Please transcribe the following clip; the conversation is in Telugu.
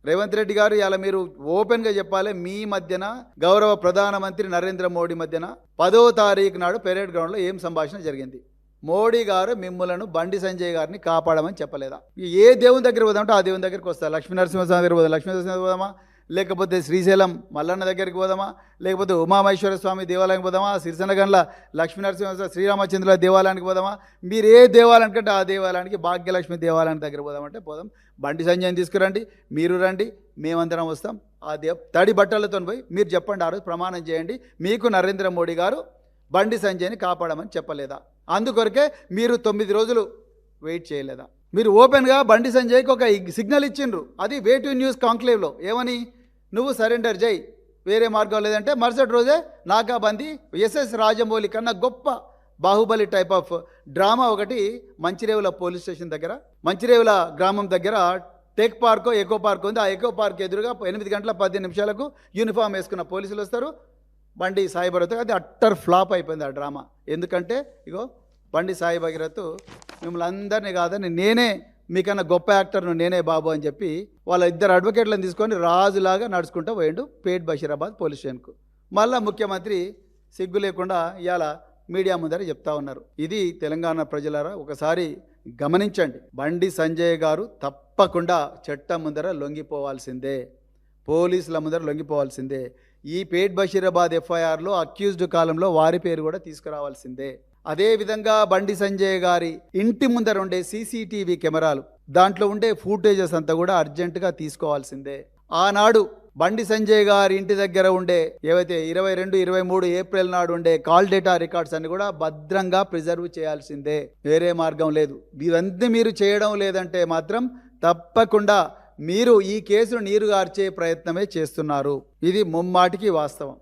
రేవంత్ రెడ్డి గారు ఇలా మీరు ఓపెన్గా చెప్పాలి, మీ మధ్యన గౌరవ ప్రధానమంత్రి నరేంద్ర మోడీ మధ్యన 10వ తారీఖు నాడు పెరేడ్ గ్రౌండ్లో ఏం సంభాషణ జరిగింది? మోడీ గారు మిమ్మలను బండి సంజయ్ గారిని కాపాడమని చెప్పలేదా? ఏ దేవుని దగ్గర పోదామంటే ఆ దేవుని దగ్గరికి వస్తా. లక్ష్మీ నరసింహస్వామి దగ్గర పోదాం, లక్ష్మీ నరసింహ పోదామా, లేకపోతే శ్రీశైలం మల్లన్న దగ్గరికి పోదామా, లేకపోతే ఉమామహేశ్వర స్వామి దేవాలయానికి పోదామా, సిరిసనగండ్ల లక్ష్మీ నరసింహ శ్రీరామచంద్రుల దేవాలయానికి పోదామా, మీరు ఏ దేవాలయానికి అంటే ఆ దేవాలయానికి, భాగ్యలక్ష్మి దేవాలయానికి దగ్గర పోదామంటే పోదాం. బండి సంజయ్ని తీసుకురండి, మీరు రండి, మేమందరం వస్తాం. ఆ తడి బట్టలతో పోయి మీరు చెప్పండి, ఆ రోజు ప్రమాణం చేయండి, మీకు నరేంద్ర మోడీ గారు బండి సంజయ్ని కాపాడమని చెప్పలేదా? అందుకొరకే మీరు 9 రోజులు వెయిట్ చేయలేదా? మీరు ఓపెన్గా బండి సంజయ్కి ఒక సిగ్నల్ ఇచ్చిండ్రు, అది వే టు న్యూస్ కాంక్లేవ్లో. ఏమని? నువ్వు సరెండర్ చేయి, వేరే మార్గం లేదంటే మరుసటి రోజే నాకాబందీ ఎస్ఎస్ రాజమౌళి కన్నా గొప్ప బాహుబలి టైప్ ఆఫ్ డ్రామా ఒకటి మంచిరేవుల పోలీస్ స్టేషన్ దగ్గర, మంచిరేవుల గ్రామం దగ్గర టెక్ పార్క్, ఎకో పార్క్ ఉంది. ఆ ఎకో పార్క్ ఎదురుగా 8 గంటల 15 నిమిషాలకు యూనిఫామ్ వేసుకున్న పోలీసులు వస్తారు, బండి సాయి భగీరథ్. అది అట్టర్ ఫ్లాప్ అయిపోయింది ఆ డ్రామా. ఎందుకంటే ఇగో బండి సాయి భగీరథ్ మిమ్మల్ని అందరినీ కాదని నేనే మీకన్నా గొప్ప యాక్టర్ను నేనే బాబు అని చెప్పి వాళ్ళ ఇద్దరు అడ్వకేట్లను తీసుకొని రాజులాగా నడుచుకుంటూ పోయిండు పేట్ బషీరాబాద్ పోలీస్ స్టేషన్కు. మళ్ళా ముఖ్యమంత్రి సిగ్గు లేకుండా ఇవాళ మీడియా ముందర చెప్తా ఉన్నారు. ఇది తెలంగాణ ప్రజలారా ఒకసారి గమనించండి. బండి సంజయ్ గారు తప్పకుండా చట్టం ముందర లొంగిపోవాల్సిందే, పోలీసుల ముందర లొంగిపోవాల్సిందే. ఈ పేట్ బషీరాబాద్ ఎఫ్ఐఆర్లో అక్యూజ్డ్ కాలంలో వారి పేరు కూడా తీసుకురావాల్సిందే. అదేవిధంగా బండి సంజయ్ గారి ఇంటి ముందర ఉండే సీసీటీవీ కెమెరాలు, దాంట్లో ఉండే ఫూటేజెస్ అంతా కూడా అర్జెంటుగా తీసుకోవాల్సిందే. ఆనాడు బండి సంజయ్ గారి ఇంటి దగ్గర ఉండే ఏవైతే 22, 23 ఏప్రిల్ నాడు ఉండే కాల్ డేటా రికార్డ్స్ అన్ని కూడా భద్రంగా ప్రిజర్వ్ చేయాల్సిందే, వేరే మార్గం లేదు. ఇవన్నీ మీరు చేయడం లేదంటే మాత్రం తప్పకుండా మీరు ఈ కేసును నీరుగార్చే ప్రయత్నమే చేస్తున్నారు. ఇది ముమ్మాటికి వాస్తవం.